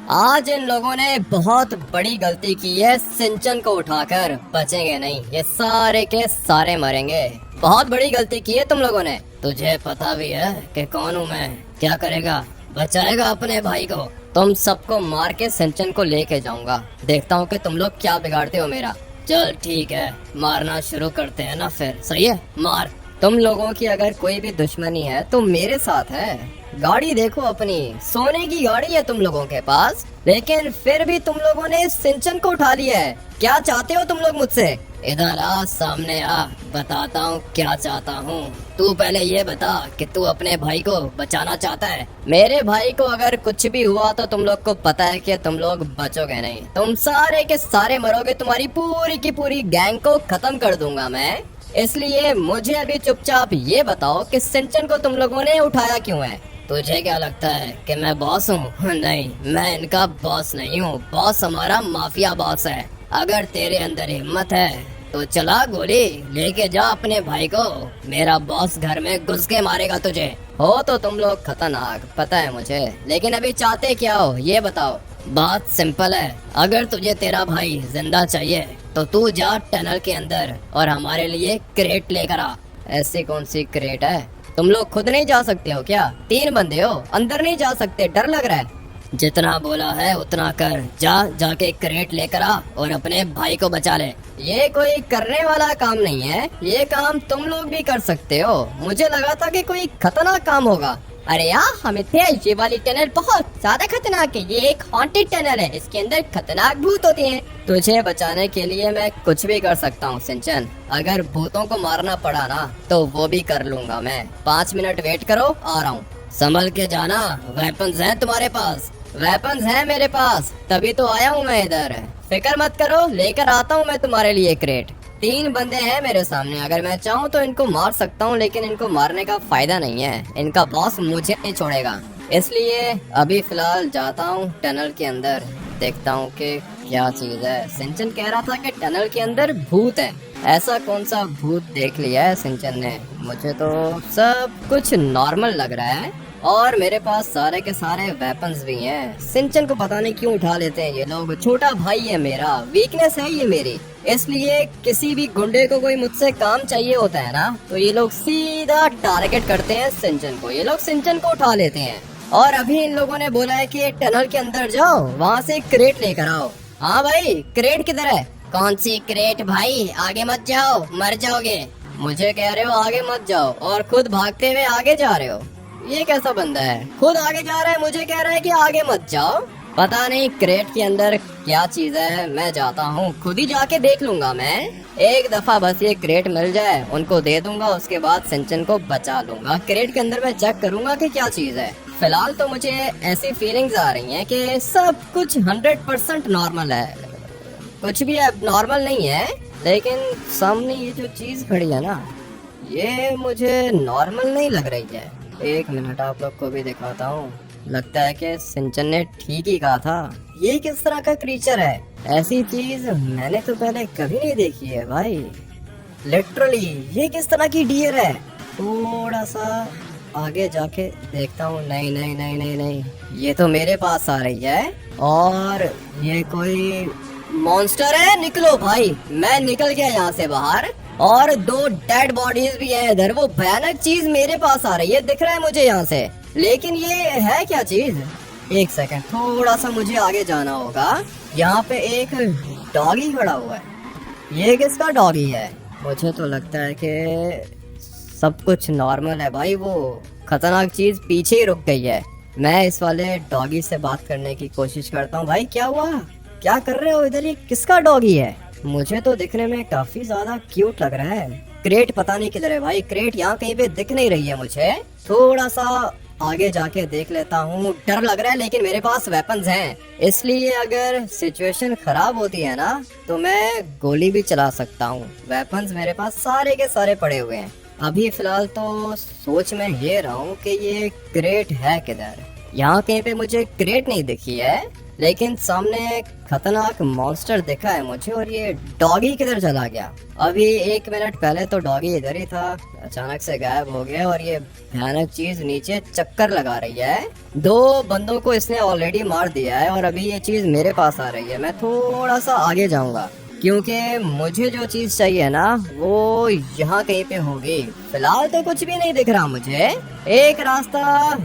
आज इन लोगों ने बहुत बड़ी गलती की है। सिंचन को उठाकर बचेंगे नहीं, ये सारे के सारे मरेंगे। बहुत बड़ी गलती की है तुम लोगों ने। तुझे पता भी है कि कौन हूँ मैं। क्या करेगा, बचाएगा अपने भाई को? तुम सबको मार के सिंचन को लेके जाऊंगा। देखता हूँ कि तुम लोग क्या बिगाड़ते हो मेरा। चल ठीक है, मारना शुरू करते हैं ना फिर। सही है, मार। तुम लोगों की अगर कोई भी दुश्मनी है तो मेरे साथ है। गाड़ी देखो अपनी, सोने की गाड़ी है तुम लोगों के पास, लेकिन फिर भी तुम लोगों ने सिंचन को उठा लिया है। क्या चाहते हो तुम लोग मुझसे? इधर आ, सामने आ, बताता हूँ क्या चाहता हूँ। तू पहले ये बता कि तू अपने भाई को बचाना चाहता है। मेरे भाई को अगर कुछ भी हुआ तो तुम लोग को पता है कि तुम लोग बचोगे नहीं। तुम सारे के सारे मरोगे। तुम्हारी पूरी की पूरी गैंग को खत्म कर दूंगा मैं। इसलिए मुझे अभी चुपचाप ये बताओ कि सिंचन को तुम लोगों ने उठाया क्यों है? तुझे क्या लगता है कि मैं बॉस हूँ? नहीं, मैं इनका बॉस नहीं हूँ। बॉस हमारा माफिया बॉस है। अगर तेरे अंदर हिम्मत है तो चला गोली लेके जा अपने भाई को। मेरा बॉस घर में घुस के मारेगा तुझे। हो तो तुम लोग खतरनाक, पता है मुझे, लेकिन अभी चाहते क्या हो ये बताओ। बात सिंपल है, अगर तुझे तेरा भाई जिंदा चाहिए तो तू जा टनल के अंदर और हमारे लिए क्रेट लेकर आ। ऐसी कौन सी क्रेट है? तुम लोग खुद नहीं जा सकते हो क्या? 3 बंदे हो, अंदर नहीं जा सकते? डर लग रहा है? जितना बोला है उतना कर। जाके क्रेट लेकर आ और अपने भाई को बचा ले। ये कोई करने वाला काम नहीं है, ये काम तुम लोग भी कर सकते हो। मुझे लगा था कि कोई खतरनाक काम होगा। अरे यार हमें थे, ये वाली टनल बहुत ज्यादा खतरनाक है। ये एक हॉन्टेड टनल है, इसके अंदर खतरनाक भूत होते हैं। तुझे बचाने के लिए मैं कुछ भी कर सकता हूँ सिंचन। अगर भूतों को मारना पड़ा ना तो वो भी कर लूंगा मैं। 5 मिनट वेट करो, आ रहा हूँ। संभल के जाना। वेपन्स हैं तुम्हारे पास? वेपन्स हैं मेरे पास, तभी तो आया हूँ मैं इधर। फिक्र मत करो, लेकर आता हूँ मैं तुम्हारे लिए क्रेट। 3 बंदे हैं मेरे सामने, अगर मैं चाहूँ तो इनको मार सकता हूँ, लेकिन इनको मारने का फायदा नहीं है। इनका बॉस मुझे नहीं छोड़ेगा। इसलिए अभी फिलहाल जाता हूँ टनल के अंदर, देखता हूँ कि क्या चीज है। सिंचन कह रहा था कि टनल के अंदर भूत है। ऐसा कौन सा भूत देख लिया है सिंचन ने? मुझे तो सब कुछ नॉर्मल लग रहा है और मेरे पास सारे के सारे वेपन्स भी हैं। सिंचन को पता नहीं क्यों उठा लेते हैं ये लोग। छोटा भाई है मेरा, वीकनेस है ये मेरी। इसलिए किसी भी गुंडे को कोई मुझसे काम चाहिए होता है ना तो ये लोग सीधा टारगेट करते हैं सिंचन को। ये लोग सिंचन को उठा लेते हैं। और अभी इन लोगों ने बोला है कि टनल के अंदर जाओ, वहाँ से क्रेट लेकर आओ। हाँ भाई, क्रेट किधर है? कौन सी क्रेट भाई? आगे मत जाओ, मर जाओगे। मुझे कह रहे हो आगे मत जाओ और खुद भागते हुए आगे जा रहे हो। ये कैसा बंदा है, खुद आगे जा रहा है, मुझे कह रहा है कि आगे मत जाओ। पता नहीं क्रेट के अंदर क्या चीज है, मैं जाता हूँ, खुद ही जाके देख लूंगा मैं। एक दफा बस ये क्रेट मिल जाए, उनको दे दूंगा, उसके बाद सिंचन को बचा लूंगा। क्रेट के अंदर मैं चेक करूंगा कि क्या चीज है। फिलहाल तो मुझे ऐसी फीलिंग्स आ रही हैं कि सब कुछ 100% नॉर्मल है, कुछ भी अब नॉर्मल नहीं है। लेकिन सामने ये जो चीज खड़ी है ना, ये मुझे नॉर्मल नहीं लग रही है। 1 मिनट आप लोग को भी दिखाता हूँ। लगता है कि सिंचन ने ठीक ही कहा था। ये किस तरह का क्रीचर है? ऐसी चीज मैंने तो पहले कभी नहीं देखी है भाई। लिटरली ये किस तरह की डियर है? थोड़ा सा आगे जाके देखता हूँ। नहीं नहीं नहीं नहीं नहीं, ये तो मेरे पास आ रही है और ये कोई मॉन्स्टर है। निकलो भाई, मैं निकल गया यहाँ से बाहर। और 2 डेड बॉडीज भी है इधर। वो भयानक चीज मेरे पास आ रही है, दिख रहा है मुझे यहाँ से, लेकिन ये है क्या चीज? 1 सेकंड, थोड़ा सा मुझे आगे जाना होगा। यहाँ पे एक डॉगी खड़ा हुआ है। ये किसका डॉगी है? मुझे तो लगता है कि सब कुछ नॉर्मल है भाई। वो खतरनाक चीज पीछे ही रुक गई है। मैं इस वाले डॉगी से बात करने की कोशिश करता हूँ। भाई क्या हुआ, क्या कर रहे हो इधर? ये किसका डॉगी है? मुझे तो दिखने में काफी ज्यादा क्यूट लग रहा है। क्रेट पता नहीं किधर है भाई। क्रेट यहाँ कहीं पे दिख नहीं रही है मुझे। थोड़ा सा आगे जाके देख लेता हूँ। डर लग रहा है लेकिन मेरे पास वेपन्स हैं, इसलिए अगर सिचुएशन खराब होती है ना तो मैं गोली भी चला सकता हूँ। वेपन्स मेरे पास सारे के सारे पड़े हुए हैं। अभी फिलहाल तो सोच में ये रहा हूँ कि ये क्रेट है किधर। यहाँ कहीं पे मुझे क्रेट नहीं दिखी है, लेकिन सामने खतरनाक मॉन्स्टर दिखा है मुझे, और ये डॉगी किधर चला गया? अभी 1 मिनट पहले तो डॉगी इधर ही था, अचानक से गायब हो गया, और ये भयानक चीज नीचे चक्कर लगा रही है। 2 बंदों को इसने ऑलरेडी मार दिया है, और अभी ये चीज मेरे पास आ रही है। मैं थोड़ा सा आगे जाऊंगा, क्योंकि मुझे जो चीज चाहिए ना वो यहाँ कहीं पे होगी। फिलहाल तो कुछ भी नहीं दिख रहा मुझे। एक रास्ता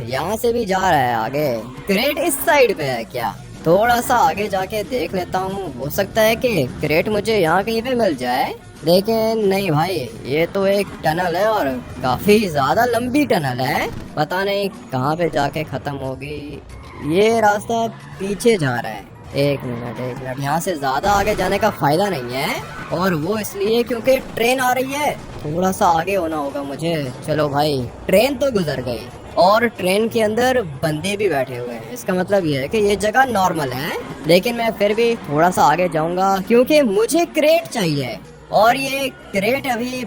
यहाँ से भी जा रहा है आगे। क्रेट इस साइड पे है क्या? थोड़ा सा आगे जाके देख लेता हूँ, हो सकता है कि क्रेट मुझे यहाँ कहीं पे मिल जाए। लेकिन नहीं भाई, ये तो एक टनल है, और काफी ज्यादा लंबी टनल है। पता नहीं कहाँ पे जाके खत्म होगी। ये रास्ता पीछे जा रहा है। एक मिनट, यहाँ से ज्यादा आगे जाने का फायदा नहीं है, और वो इसलिए क्योंकि ट्रेन आ रही है। थोड़ा सा आगे होना होगा मुझे। चलो भाई, ट्रेन तो गुजर गई, और ट्रेन के अंदर बंदे भी बैठे हुए हैं। इसका मतलब ये है कि ये जगह नॉर्मल है, लेकिन मैं फिर भी थोड़ा सा आगे जाऊंगा, क्योंकि मुझे क्रेट चाहिए। और ये क्रेट अभी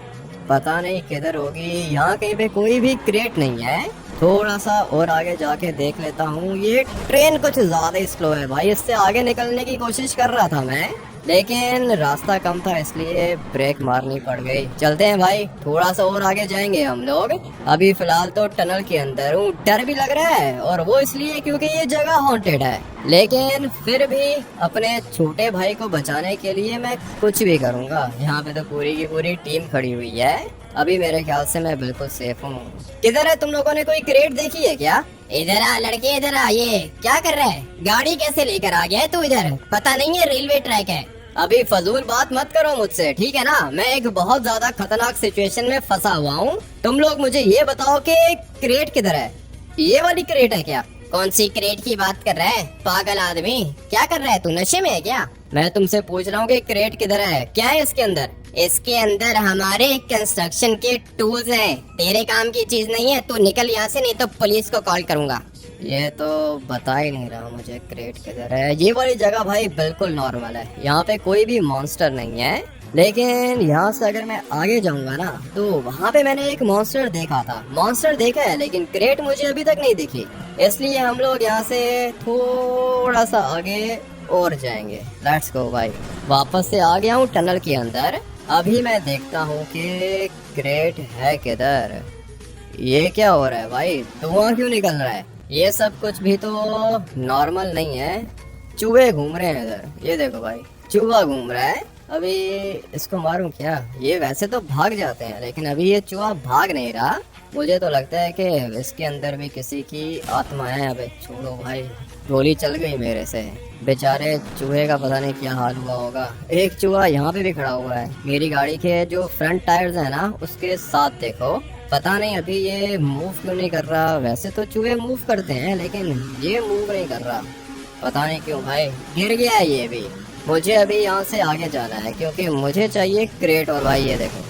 पता नहीं किधर होगी। यहाँ कहीं पे कोई भी क्रेट नहीं है। थोड़ा सा और आगे जाके देख लेता हूँ। ये ट्रेन कुछ ज्यादा स्लो है भाई, इससे आगे निकलने की कोशिश कर रहा था मैं, लेकिन रास्ता कम था इसलिए ब्रेक मारनी पड़ गई। चलते हैं भाई, थोड़ा सा और आगे जाएंगे हम लोग। अभी फिलहाल तो टनल के अंदर हूँ, डर भी लग रहा है, और वो इसलिए क्योंकि ये जगह हॉन्टेड है। लेकिन फिर भी अपने छोटे भाई को बचाने के लिए मैं कुछ भी करूँगा। यहाँ पे तो पूरी की पूरी टीम खड़ी हुई है। अभी मेरे ख्याल से मैं बिल्कुल सेफ हूँ। किधर है? तुम लोगों ने कोई क्रेट देखी है क्या? इधर आ लड़के, इधर आ। ये क्या कर रहा है? गाड़ी कैसे लेकर आ गया है तू इधर? पता नहीं है रेलवे ट्रैक है। अभी फजूल बात मत करो मुझसे, ठीक है ना? मैं एक बहुत ज्यादा खतरनाक सिचुएशन में फंसा हुआ हूँ। तुम लोग मुझे ये बताओ कि क्रेट किधर है? ये वाली क्रेट है क्या? कौन सी क्रेट की बात कर रहा है पागल आदमी? क्या कर रहा है तू? नशे में है क्या? मैं तुमसे पूछ रहा हूँ कि क्रेट किधर है? क्या है इसके अंदर? इसके अंदर हमारे कंस्ट्रक्शन के टूल्स हैं। तेरे काम की चीज नहीं है, तू निकल यहाँ से, नहीं तो पुलिस को कॉल करूंगा। ये तो बता ही नहीं रहा मुझे क्रेट किधर है। ये वाली जगह भाई बिल्कुल नॉर्मल है, यहाँ पे कोई भी मॉन्स्टर नहीं है। लेकिन यहाँ से अगर मैं आगे जाऊंगा ना, तो वहाँ पे मैंने एक मॉन्स्टर देखा था। मॉन्स्टर देखा है, लेकिन क्रेट मुझे अभी तक नहीं दिखी। इसलिए हम लोग यहाँ से थोड़ा सा आगे और जाएंगे। लेट्स गो भाई। वापस से आ गया हूँ टनल के अंदर। अभी मैं देखता हूँ कि क्रेट है किधर। ये क्या हो रहा है भाई? धुआं क्यों निकल रहा है? ये सब कुछ भी तो नॉर्मल नहीं है। चूहे घूम रहे हैं इधर, ये देखो भाई, चूहा घूम रहा है। अभी इसको मारूं क्या? ये वैसे तो भाग जाते हैं, लेकिन अभी ये चूहा भाग नहीं रहा। मुझे तो लगता है कि इसके अंदर भी किसी की आत्मा है। अबे छोड़ो भाई, गोली चल गई मेरे से। बेचारे चूहे का पता नहीं क्या हाल हुआ होगा। एक चूहा यहाँ पे भी खड़ा हुआ है। मेरी गाड़ी के जो फ्रंट टायर्स है ना, उसके साथ देखो। पता नहीं अभी ये मूव क्यों नहीं कर रहा। वैसे तो चूहे मूव करते हैं, लेकिन ये मूव नहीं कर रहा, पता नहीं क्यों भाई। गिर गया है ये भी। मुझे अभी यहाँ से आगे जाना है, क्योंकि मुझे चाहिए क्रेट। और भाई ये देखो,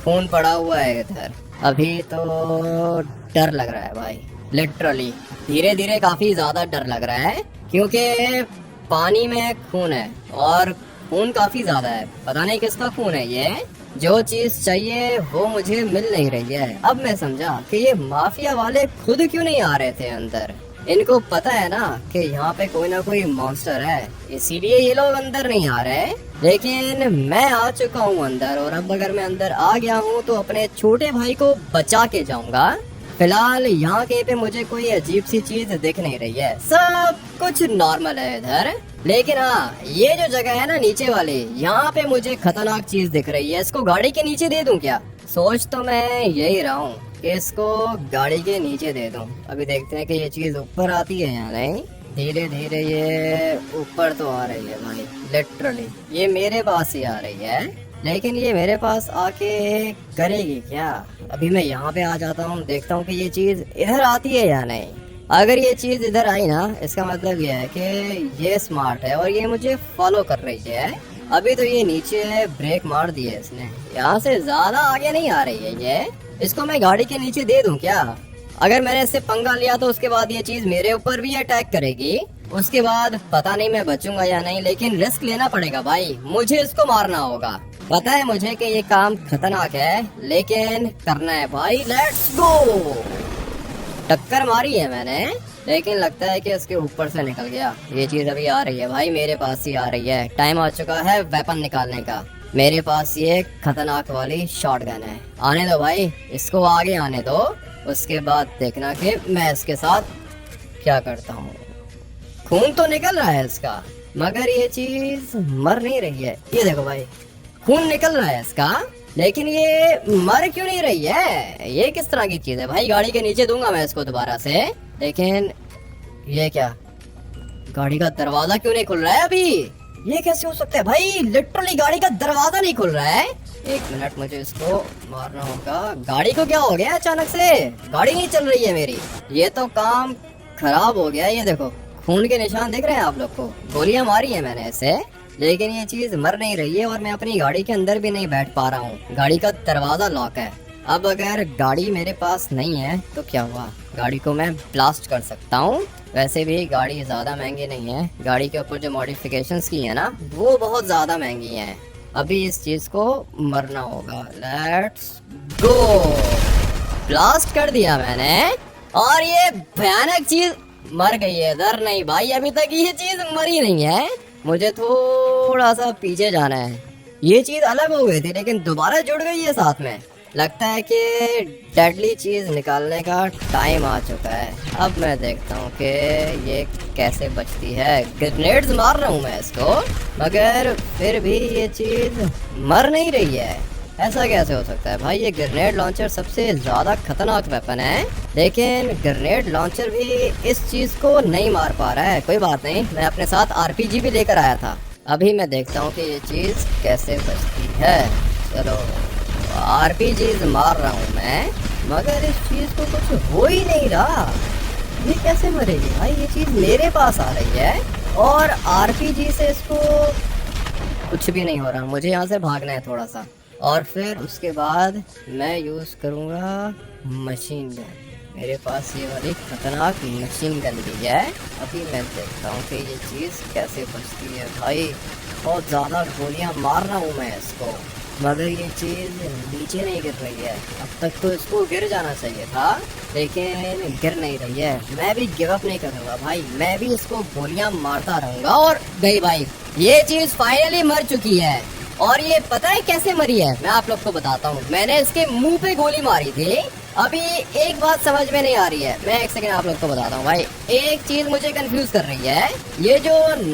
खून पड़ा हुआ है इधर। अभी तो डर लग रहा है भाई, लिटरली धीरे धीरे काफी ज्यादा डर लग रहा है, क्योंकि पानी में खून है, और खून काफी ज्यादा है। पता नहीं किसका खून है ये। जो चीज चाहिए वो मुझे मिल नहीं रही है। अब मैं समझा कि ये माफिया वाले खुद क्यों नहीं आ रहे थे अंदर। इनको पता है ना कि यहाँ पे कोई ना कोई मॉन्स्टर है, इसीलिए ये लोग अंदर नहीं आ रहे। लेकिन मैं आ चुका हूँ अंदर, और अब अगर मैं अंदर आ गया हूँ तो अपने छोटे भाई को बचा के जाऊंगा। फिलहाल यहाँ कहीं पे मुझे कोई अजीब सी चीज दिख नहीं रही है, सब कुछ नॉर्मल है इधर। लेकिन हाँ, ये जो जगह है ना नीचे वाली, यहाँ पे मुझे खतरनाक चीज दिख रही है। इसको गाड़ी के नीचे दे दूं क्या? सोच तो मैं यही रहा हूँ कि इसको गाड़ी के नीचे दे दूं। अभी देखते हैं कि ये चीज ऊपर आती है या नहीं। धीरे धीरे ये ऊपर तो आ रही है भाई, लिटरली ये मेरे पास ही आ रही है। लेकिन ये मेरे पास आके करेगी क्या? अभी मैं यहाँ पे आ जाता हूँ, देखता हूँ कि ये चीज इधर आती है या नहीं। अगर ये चीज इधर आई ना, इसका मतलब ये है कि ये स्मार्ट है और ये मुझे फॉलो कर रही है। अभी तो ये नीचे ब्रेक मार दी है इसने, यहाँ से ज्यादा आगे नहीं आ रही है ये। इसको मैं गाड़ी के नीचे दे दूं क्या? अगर मैंने इससे पंगा लिया तो उसके बाद ये चीज मेरे ऊपर भी अटैक करेगी। उसके बाद पता नहीं मैं बचूंगा या नहीं, लेकिन रिस्क लेना पड़ेगा भाई। मुझे इसको मारना होगा। पता है मुझे कि ये काम खतरनाक है, लेकिन करना है भाई। Let's go. टक्कर मारी है मैंने, लेकिन लगता है कि उसके ऊपर से निकल गया। ये चीज अभी आ रही है भाई, मेरे पास ही आ रही है। टाइम आ चुका है वेपन निकालने का। मेरे पास ये खतरनाक वाली शॉटगन है। आने दो भाई, इसको आगे आने दो, उसके बाद देखना कि मैं इसके साथ क्या करता हूँ। खून तो निकल रहा है इसका, मगर ये चीज मर नहीं रही है। ये देखो भाई, खून निकल रहा है इसका, लेकिन ये मर क्यों नहीं रही है? ये किस तरह की चीज है भाई? गाड़ी के नीचे दूंगा मैं इसको दोबारा से, लेकिन ये क्या, गाड़ी का दरवाजा क्यों नहीं खुल रहा है अभी? ये कैसे हो सकता है भाई? लिटरली गाड़ी का दरवाजा नहीं खुल रहा है। एक मिनट, मुझे इसको मारना होगा। गाड़ी को क्या हो गया अचानक से? गाड़ी नहीं चल रही है मेरी। ये तो काम खराब हो गया। ये देखो, खून के निशान दिख रहे हैं आप लोग को। गोलियां मारी है मैंने इसे, लेकिन ये चीज मर नहीं रही है और मैं अपनी गाड़ी के अंदर भी नहीं बैठ पा रहा हूँ। गाड़ी का दरवाजा लॉक है। अब अगर गाड़ी मेरे पास नहीं है तो क्या हुआ? गाड़ी को मैं ब्लास्ट कर सकता हूँ। वैसे भी गाड़ी ज्यादा महंगी नहीं है। गाड़ी के ऊपर जो मॉडिफिकेशंस की है ना, वो बहुत ज्यादा महंगी हैं। अभी इस चीज को मरना होगा। Let's go. ब्लास्ट कर दिया मैंने और ये भयानक चीज मर गई है। डर नहीं भाई, अभी तक ये चीज मरी नहीं है। मुझे थोड़ा सा पीछे जाना है। ये चीज अलग हो गई थी लेकिन दोबारा जुड़ गई है साथ में। लगता है कि डेडली चीज निकालने का टाइम आ चुका है। अब मैं देखता हूँ कि ये कैसे बचती है। ग्रेनेड्स मार रहा हूँ मैं इसको, मगर फिर भी ये चीज मर नहीं रही है। ऐसा कैसे हो सकता है भाई? ये ग्रेनेड लॉन्चर सबसे ज्यादा खतरनाक वेपन है, लेकिन ग्रेनेड लॉन्चर भी इस चीज को नहीं मार पा रहा है। कोई बात नहीं, मैं अपने साथ आरपीजी भी लेकर आया था। अभी मैं देखता हूँ कि ये चीज कैसे बचती है। चलो, आरपीजी मार रहा हूँ मैं, मगर इस चीज को कुछ हो ही नहीं रहा। ये कैसे मरेगी भाई? ये चीज मेरे पास आ रही है और आरपीजी से इसको कुछ भी नहीं हो रहा। मुझे यहाँ से भागना है थोड़ा सा, और फिर उसके बाद मैं यूज करूँगा मशीन गन। मेरे पास ये वाली खतरनाक मशीन गन भी है। अभी मैं देखता हूँ कि ये चीज़ कैसे बचती है भाई। बहुत ज़्यादा गोलियाँ मार रहा हूँ मैं इसको, मगर ये चीज़ नीचे नहीं गिर रही है। अब तक तो इसको गिर जाना चाहिए था, लेकिन गिर नहीं रही है। मैं भी गिव अप नहीं करूँगा भाई, मैं भी इसको गोलियाँ मारता रहूँगा। और गई भाई, ये चीज़ फाइनली मर चुकी है। और ये पता है कैसे मरी है? मैं आप लोग को बताता हूँ। मैंने इसके मुंह पे गोली मारी थी। अभी एक बात समझ में नहीं आ रही है, मैं एक सेकंड आप लोग को बताता हूँ भाई। एक चीज मुझे कंफ्यूज कर रही है, ये जो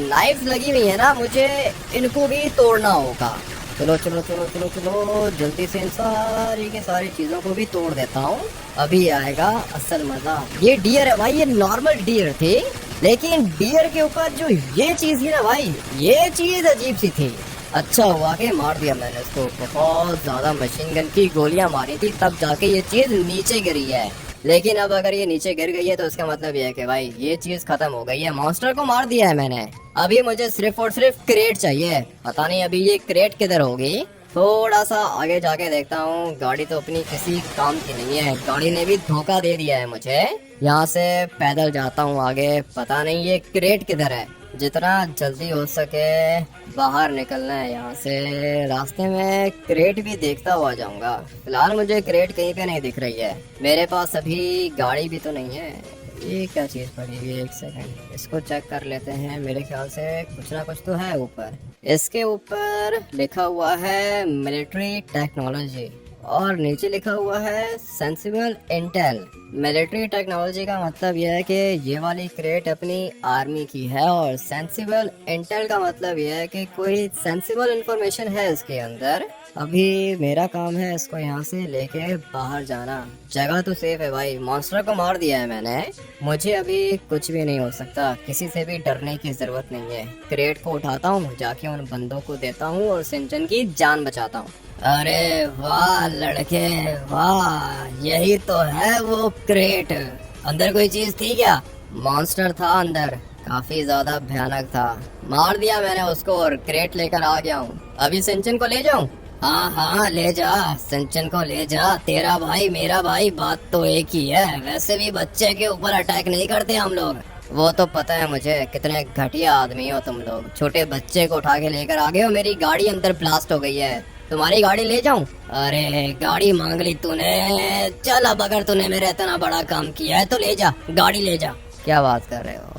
नाइफ लगी हुई है ना, मुझे इनको भी तोड़ना होगा। चलो चलो चलो चलो चलो, जल्दी से इन सारी की सारी चीजों को भी तोड़ देता हूँ। अभी आएगा असल मजा। ये डियर है भाई, ये नॉर्मल डियर थी, लेकिन डियर के ऊपर जो ये चीज थी ना भाई, ये चीज अजीब सी थी। अच्छा हुआ कि मार दिया मैंने इसको। बहुत ज्यादा मशीन गन की गोलियां मारी थी, तब जाके ये चीज नीचे गिरी है। लेकिन अब अगर ये नीचे गिर गई है तो इसका मतलब ये है कि भाई ये चीज खत्म हो गई है। मॉन्स्टर को मार दिया है मैंने। अभी मुझे सिर्फ और सिर्फ क्रेट चाहिए। पता नहीं अभी ये क्रेट किधर होगी। थोड़ा सा आगे जाके देखता हूँ। गाड़ी तो अपनी किसी काम की नहीं है, गाड़ी ने भी धोखा दे दिया है मुझे। यहाँ से पैदल जाता हूँ आगे। पता नहीं ये क्रेट किधर है। जितना जल्दी हो सके बाहर निकलना है यहाँ से। रास्ते में क्रेट भी देखता हुआ जाऊंगा। फिलहाल मुझे क्रेट कहीं पे नहीं दिख रही है। मेरे पास अभी गाड़ी भी तो नहीं है। ये क्या चीज पड़ी हुई है? एक सेकंड, इसको चेक कर लेते हैं। मेरे ख्याल से कुछ ना कुछ तो है ऊपर। इसके ऊपर लिखा हुआ है मिलिट्री टेक्नोलॉजी और नीचे लिखा हुआ है सेंसिबल इंटेल। मिलिट्री टेक्नोलॉजी का मतलब यह है कि ये वाली क्रेट अपनी आर्मी की है, और सेंसिबल इंटेल का मतलब यह है कि कोई सेंसिबल इंफॉर्मेशन है इसके अंदर। अभी मेरा काम है इसको यहाँ से लेके बाहर जाना। जगह तो सेफ है भाई, मॉन्स्टर को मार दिया है मैंने। मुझे अभी कुछ भी नहीं हो सकता, किसी से भी डरने की जरूरत नहीं है। क्रेट को उठाता हूँ, जाके उन बंदों को देता हूँ और सिंचन की जान बचाता हूँ। अरे वाह लड़के वाह, यही तो है वो क्रेट। अंदर कोई चीज थी क्या? मॉन्स्टर था अंदर, काफी ज्यादा भयानक था। मार दिया मैंने उसको और क्रेट लेकर आ गया हूँ। अभी सिंचन को ले जाऊँ? हाँ हाँ ले जा, सिंचन को ले जा। तेरा भाई मेरा भाई, बात तो एक ही है। वैसे भी बच्चे के ऊपर अटैक नहीं करते हम लोग। वो तो पता है मुझे, कितने घटिया आदमी हो तुम लोग। छोटे बच्चे को उठा के लेकर आ गए हो। मेरी गाड़ी अंदर ब्लास्ट हो गई है, तुम्हारी गाड़ी ले जाऊं? अरे गाड़ी मांग ली तूने, चल अब अगर तूने मेरा इतना बड़ा काम किया है तो ले जा, गाड़ी ले जा। क्या बात कर रहे हो?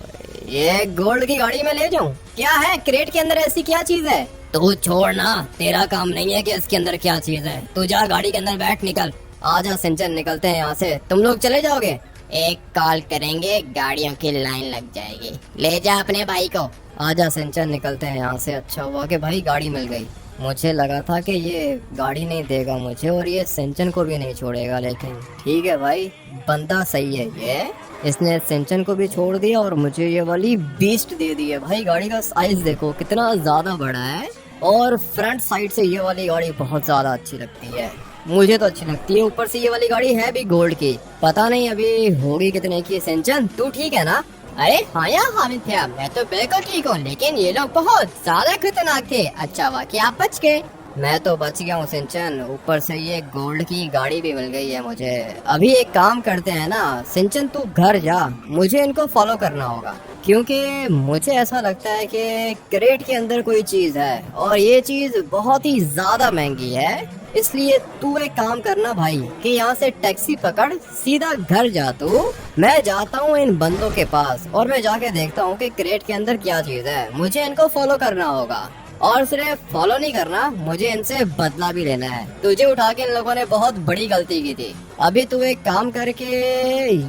ये गोल्ड की गाड़ी में ले जाऊं? क्या है क्रेट के अंदर, ऐसी क्या चीज है? तू छोड़ ना, तेरा काम नहीं है कि इसके अंदर क्या चीज है। तू जा गाड़ी के अंदर बैठ, निकल। आजा सिंचन, निकलते हैं यहाँ से। तुम लोग चले जाओगे? एक कॉल करेंगे, गाड़ियों की लाइन लग जाएगी। ले जा अपने भाई को। आजा सिंचन, निकलते हैं यहाँ से। अच्छा हुआ कि भाई गाड़ी मिल गई। मुझे लगा था कि ये गाड़ी नहीं देगा मुझे और ये सिंचन को भी नहीं छोड़ेगा, लेकिन ठीक है भाई, बंदा सही है ये। इसने सिंचन को भी छोड़ दिया और मुझे ये वाली बीस्ट दे दी है। भाई गाड़ी का साइज देखो कितना ज्यादा बड़ा है और फ्रंट साइड से ये वाली गाड़ी बहुत ज्यादा अच्छी लगती है। मुझे तो अच्छी लगती है। ऊपर से ये वाली गाड़ी है भी गोल्ड की। पता नहीं अभी होगी कितने की। सिंचन तू ठीक है ना? अरे हाँ यार हामिद भैया, मैं तो बिल्कुल ठीक हूँ, लेकिन ये लोग बहुत ज्यादा खतरनाक थे। अच्छा हुआ कि आप बच गए। मैं तो बच गया हूँ सिंचन, ऊपर से ये गोल्ड की गाड़ी भी मिल गई है मुझे। अभी एक काम करते हैं ना सिंचन, तू घर जा, मुझे इनको फॉलो करना होगा, क्योंकि मुझे ऐसा लगता है कि क्रेट के अंदर कोई चीज है और ये चीज बहुत ही ज्यादा महंगी है। इसलिए तू एक काम करना भाई कि यहाँ से टैक्सी पकड़, सीधा घर जा तू। मैं जाता हूँ इन बंदों के पास और मैं जाके देखता हूँ कि क्रेट के अंदर क्या चीज है। मुझे इनको फॉलो करना होगा और सिर्फ फॉलो नहीं करना, मुझे इनसे बदला भी लेना है। तुझे उठा के इन लोगों ने बहुत बड़ी गलती की थी। अभी तू एक काम करके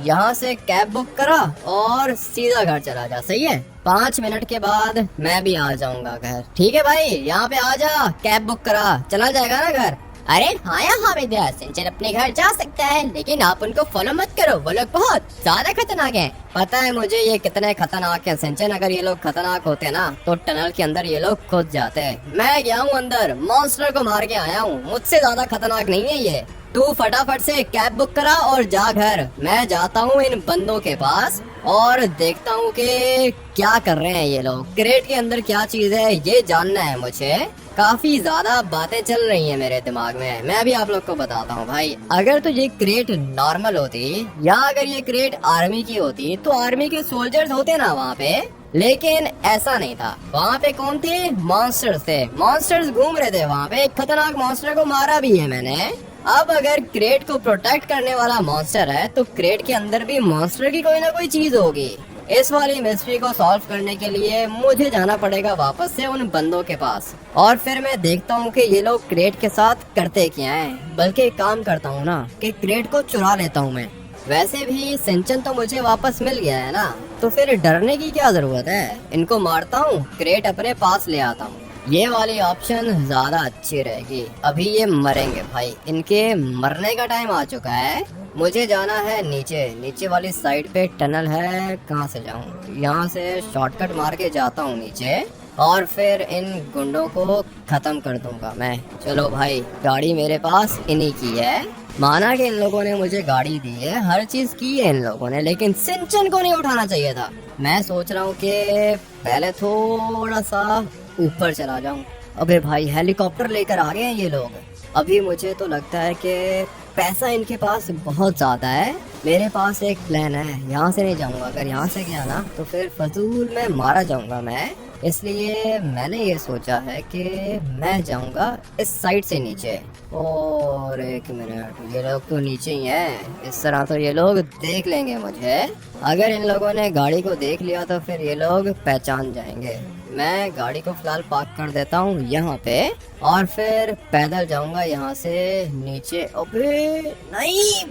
यहाँ से कैब बुक करा और सीधा घर चला जा, सही है? 5 मिनट के बाद मैं भी आ जाऊंगा घर। ठीक है भाई, यहाँ पे आ जा, कैब बुक करा, चला जाएगा ना घर? अरे हाँ यार हामिद भैया, सिंचन अपने घर जा सकता है, लेकिन आप उनको फॉलो मत करो, वो लोग बहुत ज्यादा खतरनाक हैं। पता है मुझे ये कितने खतरनाक हैं सिंचन। अगर ये लोग खतरनाक होते ना तो टनल के अंदर ये लोग खुद जाते। मैं गया हूँ अंदर, मॉन्स्टर को मार के आया हूँ, मुझसे ज्यादा खतरनाक नहीं है ये। तू फटाफट से कैब बुक करा और जा घर। मैं जाता हूँ इन बंदों के पास और देखता हूँ कि क्या कर रहे हैं ये लोग। क्रेट के अंदर क्या चीज है ये जानना है मुझे। काफी ज्यादा बातें चल रही हैं मेरे दिमाग में, मैं भी आप लोग को बताता हूँ भाई। अगर तो ये क्रेट नॉर्मल होती या अगर ये क्रेट आर्मी की होती तो आर्मी के सोल्जर्स होते ना वहाँ पे, लेकिन ऐसा नहीं था। वहाँ पे कौन थे? मॉन्स्टर्स थे। मॉन्स्टर्स घूम रहे थे वहाँ पे। एक खतरनाक मॉन्स्टर को मारा भी है मैंने। अब अगर क्रेट को प्रोटेक्ट करने वाला मॉन्स्टर है तो क्रेट के अंदर भी मॉन्स्टर की कोई ना कोई चीज होगी। इस वाली मिस्ट्री को सॉल्व करने के लिए मुझे जाना पड़ेगा वापस से उन बंदों के पास और फिर मैं देखता हूँ कि ये लोग क्रेट के साथ करते क्या हैं। बल्कि एक काम करता हूँ ना कि क्रेट को चुरा लेता हूँ मैं। वैसे भी सिंचन तो मुझे वापस मिल गया है ना, तो फिर डरने की क्या जरूरत है। इनको मारता हूँ, क्रेट अपने पास ले आता हूँ। ये वाली ऑप्शन ज्यादा अच्छी रहेगी। अभी ये मरेंगे भाई, इनके मरने का टाइम आ चुका है। मुझे जाना है नीचे, नीचे वाली साइड पे टनल है। कहाँ से जाऊँ? यहाँ से शॉर्टकट मार के जाता हूँ नीचे और फिर इन गुंडों को खत्म कर दूंगा मैं। चलो भाई, गाड़ी मेरे पास इन्हीं की है। माना कि इन लोगों ने मुझे गाड़ी दी है, हर चीज की है इन लोगों ने, लेकिन सिंचन को नहीं उठाना चाहिए था। मैं सोच रहा हूँ कि पहले थोड़ा सा ऊपर चला जाऊं। अबे भाई, हेलीकॉप्टर लेकर आ गए हैं ये लोग। अभी मुझे तो लगता है कि पैसा इनके पास बहुत ज्यादा है। मेरे पास एक प्लान है, यहाँ से नहीं जाऊंगा। अगर यहाँ से गया ना तो फिर फजूल में मारा जाऊंगा मैं। इसलिए मैंने ये सोचा है कि मैं जाऊंगा इस साइड से नीचे। और एक मिनट, ये लोग तो नीचे ही हैं। इस तरह तो ये लोग देख लेंगे मुझे। अगर इन लोगों ने गाड़ी को देख लिया तो फिर ये लोग पहचान जाएंगे। मैं गाड़ी को फिलहाल पार्क कर देता हूँ यहाँ पे और फिर पैदल जाऊंगा यहाँ से नीचे। अबे नहीं,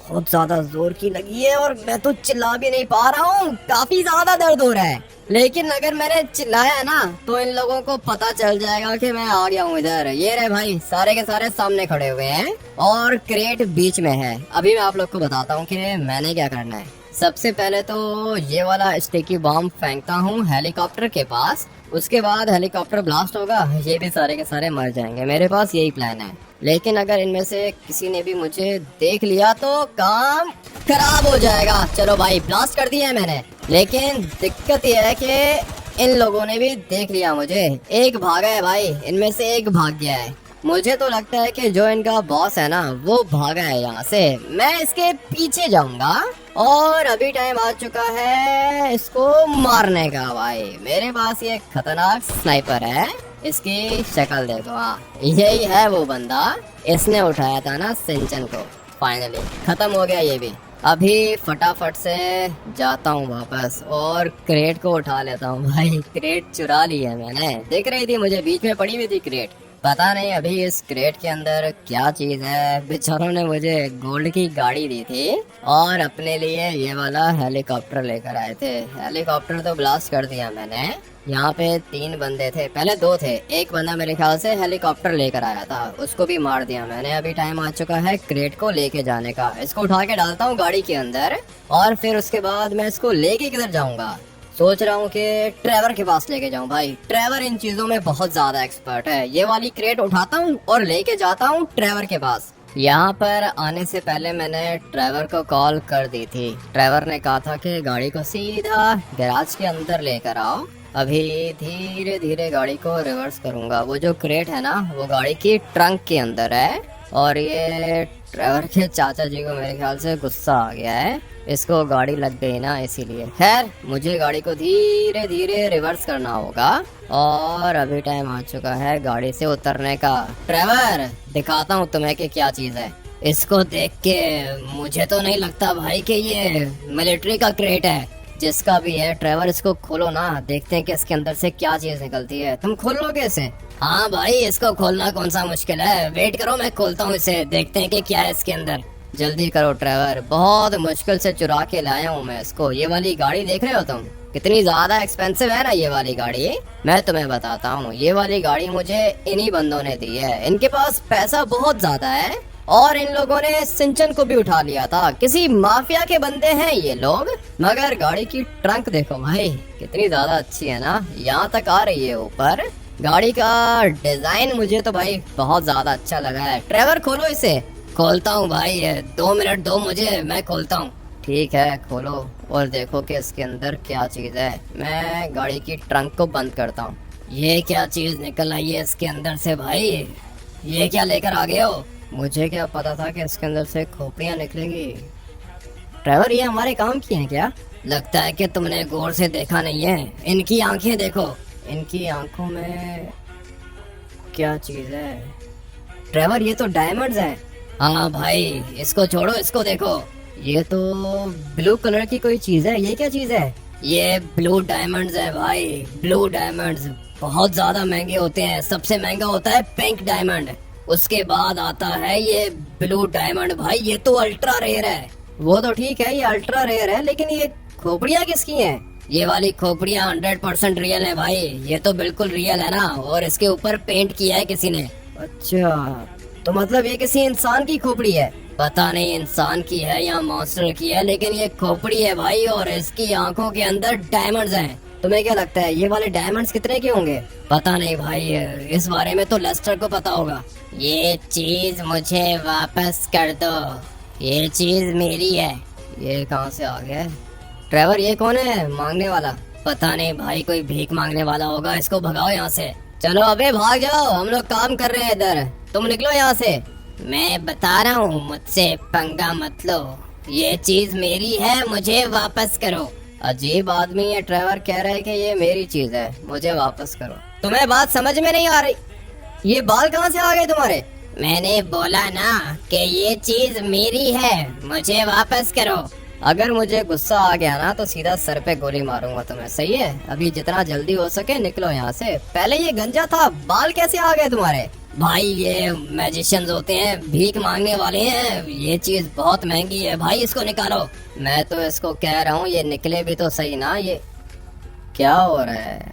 बहुत ज्यादा जोर की लगी है और मैं तो चिल्ला भी नहीं पा रहा हूँ, काफी ज्यादा दर्द हो रहा है। लेकिन अगर मैंने चिल्लाया ना तो इन लोगों को पता चल जाएगा कि मैं आ गया हूँ इधर। ये रहे भाई, सारे के सारे सामने खड़े हुए हैं और क्रेट बीच में है। अभी मैं आप लोग को बताता हूँ कि मैंने क्या करना है। सबसे पहले तो ये वाला स्टिकी बॉम्ब फेंकता हूँ हेलीकॉप्टर के पास। उसके बाद हेलीकॉप्टर ब्लास्ट होगा, ये भी सारे के सारे मर जाएंगे। मेरे पास यही प्लान है। लेकिन अगर इनमें से किसी ने भी मुझे देख लिया तो काम खराब हो जाएगा। चलो भाई, ब्लास्ट कर दिया है मैंने। लेकिन दिक्कत यह है कि इन लोगों ने भी देख लिया मुझे। एक भागा है भाई, इनमें से एक भाग गया है। मुझे तो लगता है कि जो इनका बॉस है ना वो भागा है यहाँ से। मैं इसके पीछे जाऊंगा और अभी टाइम आ चुका है इसको मारने का। भाई मेरे पास ये खतरनाक स्नाइपर है, इसकी शक्ल देखो। हाँ, यही है वो बंदा, इसने उठाया था ना सिंचन को। फाइनली खत्म हो गया ये भी। अभी फटाफट से जाता हूँ वापस और क्रेट को उठा लेता हूँ। भाई क्रेट चुरा ली है मैंने, दिख रही थी मुझे, बीच में पड़ी हुई थी क्रेट। पता नहीं अभी इस क्रेट के अंदर क्या चीज है। बेचारों ने मुझे गोल्ड की गाड़ी दी थी और अपने लिए ये वाला हेलीकॉप्टर लेकर आए थे। हेलीकॉप्टर तो ब्लास्ट कर दिया मैंने। यहाँ पे 3 बंदे थे, पहले 2 थे, एक बंदा मेरे ख्याल से हेलीकॉप्टर लेकर आया था, उसको भी मार दिया मैंने। अभी टाइम आ चुका है क्रेट को लेके जाने का। इसको उठा के डालता हूँ गाड़ी के अंदर और फिर उसके बाद मैं इसको लेके किधर जाऊंगा। सोच रहा हूँ कि ट्रेवर के पास लेके जाऊँ। भाई ट्रेवर इन चीजों में बहुत ज्यादा एक्सपर्ट है। ये वाली क्रेट उठाता हूँ और लेके जाता हूँ ट्रेवर के पास। यहाँ पर आने से पहले मैंने ट्रेवर को कॉल कर दी थी। ट्रेवर ने कहा था कि गाड़ी को सीधा गैराज के अंदर लेकर आओ। अभी धीरे धीरे गाड़ी को रिवर्स करूंगा। वो जो क्रेट है ना, वो गाड़ी की ट्रंक के अंदर है और ये ट्रेवर के चाचा जी को मेरे ख्याल से गुस्सा आ गया है, इसको गाड़ी लग गई ना इसीलिए। खैर मुझे गाड़ी को धीरे धीरे रिवर्स करना होगा और अभी टाइम आ चुका है गाड़ी से उतरने का। ट्रेवर दिखाता हूँ तुम्हें कि क्या चीज है। इसको देख के मुझे तो नहीं लगता भाई कि ये मिलिट्री का क्रेट है। जिसका भी है ट्रेवर, इसको खोलो ना, देखते हैं कि इसके अंदर से क्या चीज निकलती है। तुम खोल लोगे इसे? हाँ भाई इसको खोलना कौन सा मुश्किल है, वेट करो मैं खोलता हूँ इसे, देखते हैं कि क्या है इसके अंदर। जल्दी करो ट्रेवर, बहुत मुश्किल से चुरा के लाया हूँ मैं इसको। ये वाली गाड़ी देख रहे हो तुम, कितनी ज्यादा एक्सपेंसिव है ना ये वाली गाड़ी। मैं तुम्हें बताता हूँ, ये वाली गाड़ी मुझे इन्हीं बंदों ने दी है। इनके पास पैसा बहुत ज्यादा है और इन लोगों ने सिंचन को भी उठा लिया था। किसी माफिया के बंदे हैं ये लोग। मगर गाड़ी की ट्रंक देखो भाई, कितनी ज्यादा अच्छी है ना, यहाँ तक आ रही है ऊपर। गाड़ी का डिजाइन मुझे तो भाई बहुत ज्यादा अच्छा लगा है। ट्रेवर खोलो इसे। खोलता हूँ भाई, 2 मिनट दो मुझे, मैं खोलता हूँ। ठीक है खोलो और देखो कि इसके अंदर क्या चीज है। मैं गाड़ी की ट्रंक को बंद करता हूँ। ये क्या चीज निकल आई है इसके अंदर से भाई, ये क्या लेकर आ गए हो? मुझे क्या पता था कि इसके अंदर से खोपड़ियाँ निकलेंगी। ट्रेवर ये हमारे काम की हैं क्या? लगता है कि तुमने गौर से देखा नहीं है। इनकी आंखें देखो, इनकी आंखों में क्या चीज है? ट्रेवर ये तो डायमंड्स हैं। हाँ भाई इसको छोड़ो, इसको देखो, ये तो ब्लू कलर की कोई चीज है। ये क्या चीज है? ये ब्लू डायमंड्स है भाई, ब्लू डायमंड्स बहुत ज्यादा महंगे होते हैं। सबसे महंगा होता है पिंक डायमंड, उसके बाद आता है ये ब्लू डायमंड। भाई ये तो अल्ट्रा रेयर है। वो तो ठीक है ये अल्ट्रा रेयर है, लेकिन ये खोपड़ियाँ किसकी हैं? ये वाली खोपड़ियाँ 100% रियल है भाई, ये तो बिल्कुल रियल है ना, और इसके ऊपर पेंट किया है किसी ने। अच्छा तो मतलब ये किसी इंसान की खोपड़ी है? पता नहीं इंसान की है या मॉन्स्टर की है, लेकिन ये खोपड़ी है भाई और इसकी आंखों के अंदर डायमंड्स हैं। तुम्हें क्या लगता है ये वाले डायमंड्स कितने के होंगे? पता नहीं भाई, इस बारे में तो लेस्टर को पता होगा। ये चीज मुझे वापस कर दो, ये चीज मेरी है। ये कहाँ से आ गया? ट्रेवर ये कौन है मांगने वाला? पता नहीं भाई, कोई भीख मांगने वाला होगा। इसको भगाओ यहाँ से। चलो अबे भाग जाओ, हम लोग काम कर रहे हैं इधर, तुम निकलो यहाँ से। मैं बता रहा हूँ मुझसे पंगा मत लो, ये चीज मेरी है, मुझे वापस करो। अजीब आदमी है, ट्रेवर कह रहा है कि ये मेरी चीज है, मुझे वापस करो। तुम्हें बात समझ में नहीं आ रही? ये बाल कहाँ से आ गए तुम्हारे? मैंने बोला ना कि ये चीज मेरी है, मुझे वापस करो। अगर मुझे गुस्सा आ गया ना तो सीधा सर पे गोली मारूंगा तुम्हें, सही है? अभी जितना जल्दी हो सके निकलो यहाँ से। पहले ये गंजा था, बाल कैसे आ गए तुम्हारे? भाई ये मैजिशियंस होते हैं, भीख मांगने वाले हैं। ये चीज बहुत महंगी है भाई, इसको निकालो। मैं तो इसको कह रहा हूँ ये निकले भी तो सही ना। ये क्या हो रहा है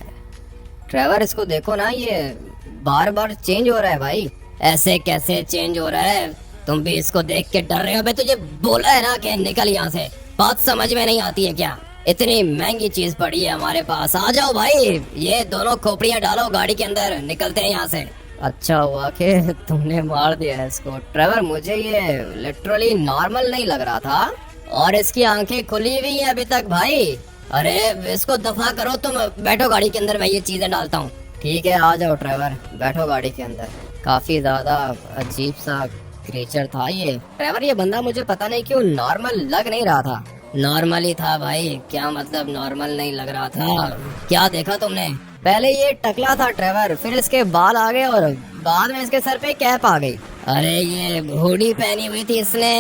ट्रेवर? इसको देखो ना, ये बार बार चेंज हो रहा है भाई। ऐसे कैसे चेंज हो रहा है? तुम भी इसको देख के डर रहे हो? मैं तुझे बोला है ना कि निकल यहाँ से, बात समझ में नहीं आती है क्या? इतनी महंगी चीज पड़ी है हमारे पास, आ जाओ भाई। ये दोनों खोपड़ियाँ डालो गाड़ी के अंदर, निकलते हैं यहाँ से। अच्छा हुआ कि तुमने मार दिया इसको। ट्रेवर मुझे ये लिटरली नॉर्मल नहीं लग रहा था, और इसकी आंखें खुली हुई हैं अभी तक भाई। अरे इसको दफा करो तुम, बैठो गाड़ी के अंदर, मैं ये चीजें डालता हूँ। ठीक है आ जाओ ट्रेवर, बैठो गाड़ी के अंदर। काफी ज्यादा अजीब सा क्रिएचर था ये। ट्रेवर ये बंदा मुझे पता नहीं क्यों नॉर्मल लग नहीं रहा था। नॉर्मल ही था भाई। क्या मतलब नॉर्मल नहीं लग रहा था? क्या देखा तुमने? पहले ये टकला था ट्रेवर, फिर इसके बाल आ गए और बाद में इसके सर पे कैप आ गई। अरे ये हुडी पहनी हुई थी इसने।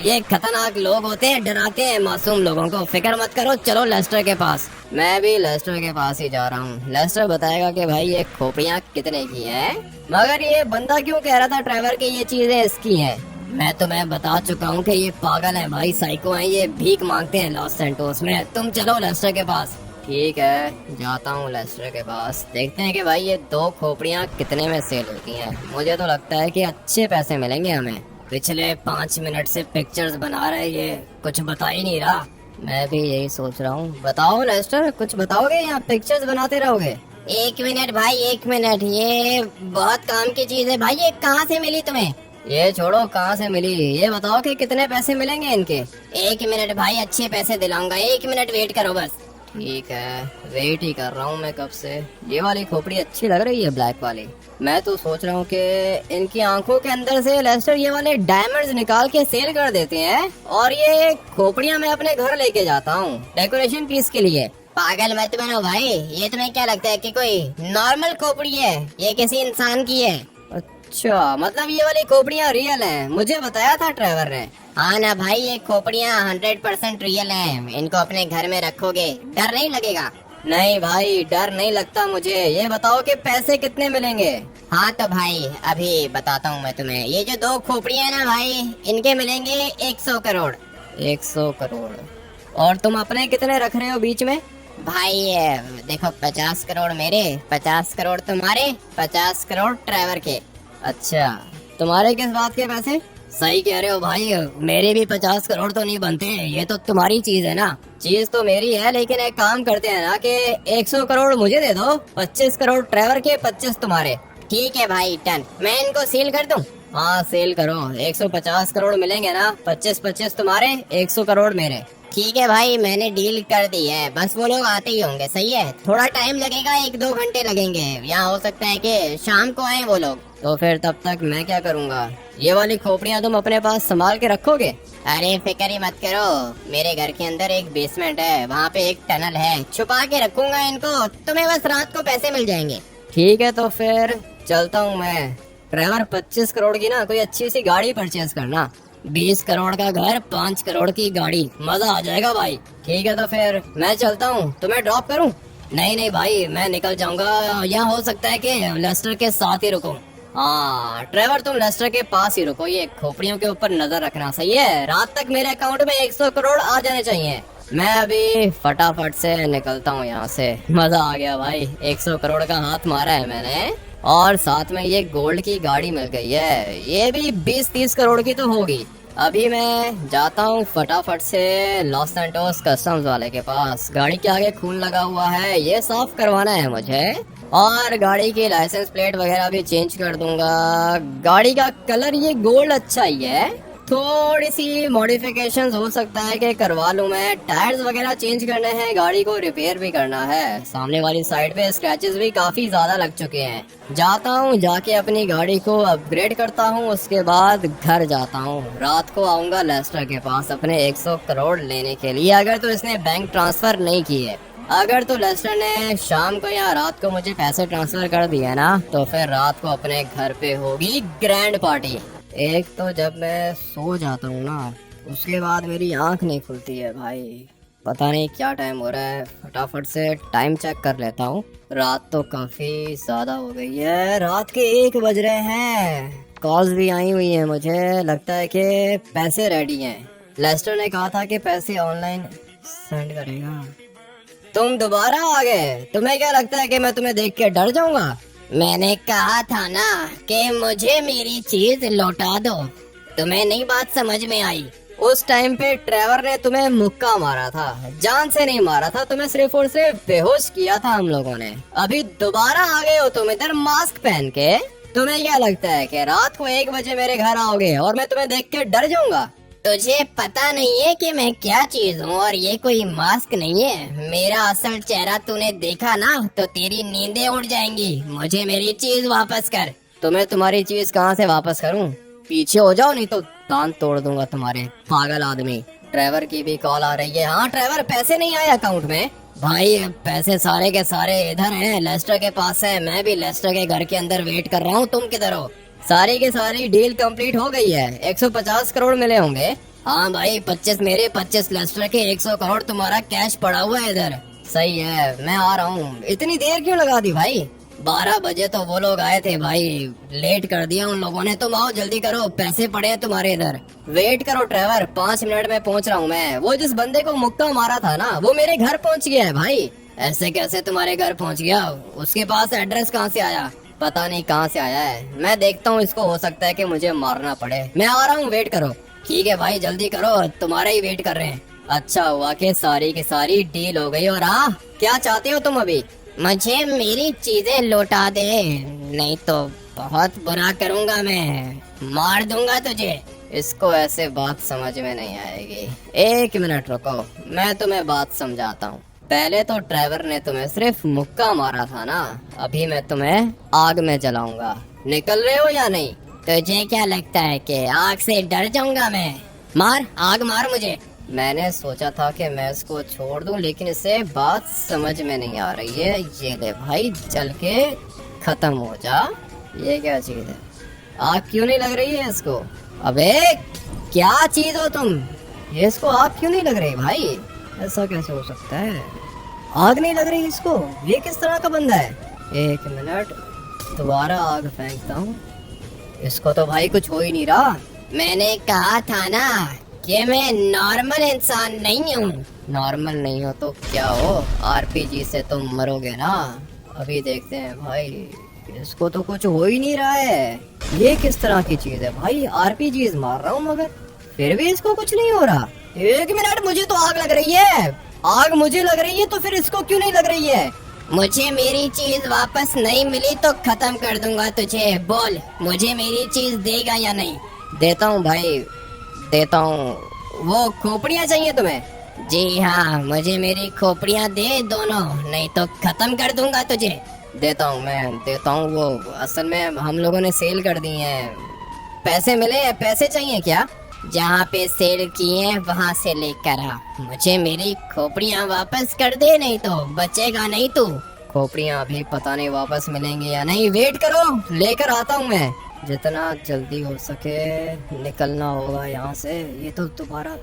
ये खतरनाक लोग होते हैं, डराते हैं मासूम लोगों को। फिक्र मत करो, चलो लेस्टर के पास। मैं भी लेस्टर के पास ही जा रहा हूँ। लेस्टर बताएगा कि भाई ये खोपड़ियाँ कितने की हैं। मगर ये बंदा क्यों कह रहा था ट्रेवर की ये चीजें इसकी हैं? मैं तुम्हें बता चुका हूँ कि ये पागल है भाई, साइको है, ये भीख मांगते हैं लॉस सैंटोस में। तुम चलो लेस्टर के पास। ठीक है, जाता हूँ लेस्टर के पास। देखते हैं कि भाई ये 2 खोपड़ियाँ कितने में सेल होती हैं। मुझे तो लगता है कि अच्छे पैसे मिलेंगे हमें। पिछले 5 मिनट से पिक्चर्स बना रहे, ये कुछ बता ही नहीं रहा। मैं भी यही सोच रहा हूँ। बताओ लेस्टर, कुछ बताओगे या पिक्चर्स बनाते रहोगे? 1 मिनट भाई, 1 मिनट। ये बहुत काम की चीज है भाई। ये कहाँ से मिली तुम्हें? ये छोड़ो कहाँ से मिली, ये बताओ कि कितने पैसे मिलेंगे इनके। 1 मिनट भाई, अच्छे पैसे दिलाऊंगा। 1 मिनट वेट करो बस। ठीक है, वेट ही कर रहा हूँ मैं कब से। ये वाली खोपड़ी अच्छी लग रही है, ब्लैक वाली। मैं तो सोच रहा हूँ कि इनकी आंखों के अंदर से लेस्टर ये वाले डायमंड्स निकाल के सेल कर देते हैं और ये खोपड़ियाँ मैं अपने घर लेके जाता हूँ डेकोरेशन पीस के लिए। पागल मत बनो भाई, ये तुम्हें क्या लगता है कि कोई नॉर्मल खोपड़ी है? ये किसी इंसान की है। अच्छा, मतलब ये वाली खोपड़ियाँ रियल हैं? मुझे बताया था ट्रेवर ने। हाँ ना भाई, ये खोपड़ियाँ 100% रियल हैं। इनको अपने घर में रखोगे, डर नहीं लगेगा? नहीं भाई, डर नहीं लगता मुझे। ये बताओ कि पैसे कितने मिलेंगे? हाँ तो भाई अभी बताता हूँ मैं तुम्हें। ये जो 2 खोपड़ियाँ है ना भाई, इनके मिलेंगे 100 करोड़। 100 करोड़? और तुम अपने कितने रख रहे हो बीच में? भाई देखो, 50 करोड़ मेरे, 50 करोड़ तुम्हारे, 50 करोड़ ट्रेवर के। अच्छा, तुम्हारे किस बात के पैसे? सही कह रहे हो भाई, मेरे भी 50 करोड़ तो नहीं बनते। ये तो तुम्हारी चीज है ना। चीज तो मेरी है, लेकिन एक काम करते हैं ना कि 100 करोड़ मुझे दे दो, 25 करोड़ ट्रेवर के, 25 तुम्हारे। ठीक है भाई, डन। मैं इनको सील कर दूं? हाँ सेल करो। 150 करोड़ मिलेंगे ना, 25 तुम्हारे, 100 करोड़ मेरे। ठीक है भाई, मैंने डील कर दी है। बस वो लोग आते ही होंगे। सही है, थोड़ा टाइम लगेगा, 1-2 घंटे लगेंगे। यहाँ हो सकता है कि शाम को आए वो लोग। तो फिर तब तक मैं क्या करूँगा? ये वाली खोपड़ियाँ तुम अपने पास संभाल के रखोगे? अरे फिक्र ही मत करो, मेरे घर के अंदर एक बेसमेंट है, वहाँ पे एक टनल है, छुपा के रखूंगा इनको। तुम्हें बस रात को पैसे मिल जाएंगे। ठीक है, तो फिर चलता हूँ मैं। ट्रेवर, 25 करोड़ की ना कोई अच्छी सी गाड़ी परचेज करना। 20 करोड़ का घर, 5 करोड़ की गाड़ी, मजा आ जाएगा भाई। ठीक है, तो फिर मैं चलता हूँ। तुम्हें ड्रॉप करूँ? नहीं नहीं भाई, मैं निकल जाऊंगा। यहाँ हो सकता है कि लेस्टर के साथ ही रुकूं। हाँ ट्रेवर, तुम लेस्टर के पास ही रुको। ये खोपड़ियों के ऊपर नजर रखना। सही है, रात तक मेरे अकाउंट में 100 करोड़ आ जाने चाहिए। मैं अभी फटाफट से निकलता हूँ यहाँ से। मजा आ गया भाई, 100 करोड़ का हाथ मारा है मैंने, और साथ में ये गोल्ड की गाड़ी मिल गई है। ये भी 20-30 करोड़ की तो होगी। अभी मैं जाता हूँ फटाफट से लॉस सैंटोस कस्टम्स वाले के पास। गाड़ी के आगे खून लगा हुआ है, ये साफ करवाना है मुझे, और गाड़ी की लाइसेंस प्लेट वगैरह भी चेंज कर दूंगा। गाड़ी का कलर ये गोल्ड अच्छा ही है, थोड़ी सी मॉडिफिकेशंस हो सकता है कि करवा लूं मैं। टायर्स वगैरह चेंज करने हैं, गाड़ी को रिपेयर भी करना है। सामने वाली साइड पे स्क्रैचेस भी काफी ज्यादा लग चुके हैं। जाता हूँ, जाके अपनी गाड़ी को अपग्रेड करता हूँ, उसके बाद घर जाता हूँ। रात को आऊंगा लेस्टर के पास अपने 100 करोड़ लेने के लिए, अगर तो इसने बैंक ट्रांसफर नहीं किए। अगर तो लेस्टर ने शाम को या रात को मुझे पैसे ट्रांसफर कर दिए ना, तो फिर रात को अपने घर पे होगी ग्रैंड पार्टी। एक तो जब मैं सो जाता हूँ ना, उसके बाद मेरी आंख नहीं खुलती है भाई। पता नहीं क्या टाइम हो रहा है, फटाफट से टाइम चेक कर लेता हूँ। रात तो काफी ज्यादा हो गई है, रात के 1 बज रहे हैं। कॉल्स भी आई हुई है, मुझे लगता है कि पैसे रेडी हैं। लेस्टर ने कहा था कि पैसे ऑनलाइन सेंड करेगा। तुम दोबारा आ गए। तुम्हें क्या लगता है कि मैं तुम्हें देख के डर जाऊंगा? मैंने कहा था ना कि मुझे मेरी चीज लौटा दो। तुम्हें नहीं बात समझ में आई? उस टाइम पे ट्रेवर ने तुम्हें मुक्का मारा था, जान से नहीं मारा था, तुम्हें सिर्फ और सिर्फ बेहोश किया था हम लोगों ने। अभी दोबारा आ गए हो तुम इधर मास्क पहन के। तुम्हें क्या लगता है कि रात को 1 बजे मेरे घर आओगे और मैं तुम्हें देख के डर जाऊंगा? तुझे पता नहीं है कि मैं क्या चीज हूँ, और ये कोई मास्क नहीं है। मेरा असल चेहरा तूने देखा ना तो तेरी नींदें उड़ जाएंगी। मुझे मेरी चीज वापस कर। तुम्हें तुम्हारी चीज कहाँ से वापस करूँ? पीछे हो जाओ, नहीं तो दांत तोड़ दूंगा तुम्हारे, पागल आदमी। ट्रेवर की भी कॉल आ रही है। हाँ ट्रेवर, पैसे नहीं आए अकाउंट में। भाई पैसे सारे के सारे इधर हैं, लेस्टर के पास है। मैं भी लेस्टर के घर के अंदर वेट कर रहा हूँ, तुम किधर हो? सारी की सारी डील कंप्लीट हो गई है, 150 करोड़ मिले होंगे। हाँ भाई, 25 मेरे 25 लेस्टर के, 100 करोड़ तुम्हारा कैश पड़ा हुआ है इधर। सही है, मैं आ रहा हूँ। इतनी देर क्यों लगा दी भाई? 12 बजे तो वो लोग आए थे भाई, लेट कर दिया उन लोगों ने। तुम आओ जल्दी करो, पैसे पड़े हैं तुम्हारे इधर। वेट करो ट्रेवर, 5 मिनट में पहुंच रहा हूँ मैं। वो जिस बंदे को मुक्का मारा था ना, वो मेरे घर पहुंच गया है भाई। ऐसे कैसे तुम्हारे घर पहुंच गया? उसके पास एड्रेस कहाँ से आया? पता नहीं कहाँ से आया है, मैं देखता हूँ इसको। हो सकता है कि मुझे मारना पड़े। मैं आ रहा हूँ, वेट करो। ठीक है भाई, जल्दी करो, तुम्हारा ही वेट कर रहे हैं। अच्छा हुआ कि सारी की सारी डील हो गई। और हाँ, क्या चाहते हो तुम अभी? मुझे मेरी चीजें लौटा दे, नहीं तो बहुत बुरा करूंगा मैं, मार दूंगा तुझे। इसको ऐसे बात समझ में नहीं आएगी। 1 मिनट रुको, मैं तुम्हें बात समझाता हूँ। पहले तो ट्रेवर ने तुम्हें सिर्फ मुक्का मारा था ना, अभी मैं तुम्हें आग में जलाऊंगा। निकल रहे हो या नहीं? तुझे क्या लगता है कि आग से डर जाऊंगा मैं? मार, आग मार मुझे। मैंने सोचा था कि मैं इसको छोड़ दूं, लेकिन इसे बात समझ में नहीं आ रही है। ये ले भाई, जल के खत्म हो जा। ये क्या चीज है? आग क्यों नहीं लग रही है इसको? अबे क्या चीज हो तुम? ये इसको आग क्यों नहीं लग रही भाई? ऐसा कैसे हो सकता है? आग नहीं लग रही इसको? ये किस तरह का बंदा है? 1 मिनट, दोबारा आग फेंकता हूँ। इसको तो भाई कुछ हो ही नहीं रहा। मैंने कहा था ना कि मैं नॉर्मल इंसान नहीं हूँ। नॉर्मल नहीं हो तो क्या हो? आरपीजी से तुम मरोगे ना। अभी देखते हैं भाई। इसको तो कुछ हो ही नहीं रहा है। ये किस तरह की चीज है भाई? आरपीजी मार रहा हूँ मगर फिर भी इसको कुछ नहीं हो रहा। 1 मिनट, मुझे तो आग लग रही है। आग मुझे लग रही है तो फिर इसको क्यों नहीं लग रही है? मुझे मेरी चीज वापस नहीं मिली तो खत्म कर दूंगा तुझे। बोल, मुझे मेरी चीज देगा या नहीं? देता हूँ भाई, देता हूँ। वो खोपड़ियाँ चाहिए तुम्हें? जी हाँ, मुझे मेरी खोपड़ियाँ दे दोनों, नहीं तो खत्म कर दूंगा तुझे। देता हूँ, मैं देता हूँ। वो असल में हम लोगों ने सेल कर दी हैं। पैसे मिले? पैसे चाहिए क्या? जहाँ पे सेल किए हैं वहाँ से लेकर आ। मुझे मेरी खोपड़ियाँ वापस कर दे, नहीं तो बचेगा नहीं तू। खोपड़ियाँ अभी पता नहीं वापस मिलेंगी या नहीं। वेट करो, लेकर आता हूँ मैं। जितना जल्दी हो सके निकलना होगा यहाँ से। ये तो दोबारा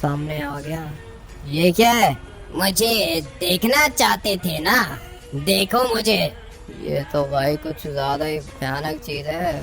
सामने आ गया। ये क्या है? मुझे देखना चाहते थे ना, देखो मुझे। ये तो भाई कुछ ज्यादा ही भयानक चीज है।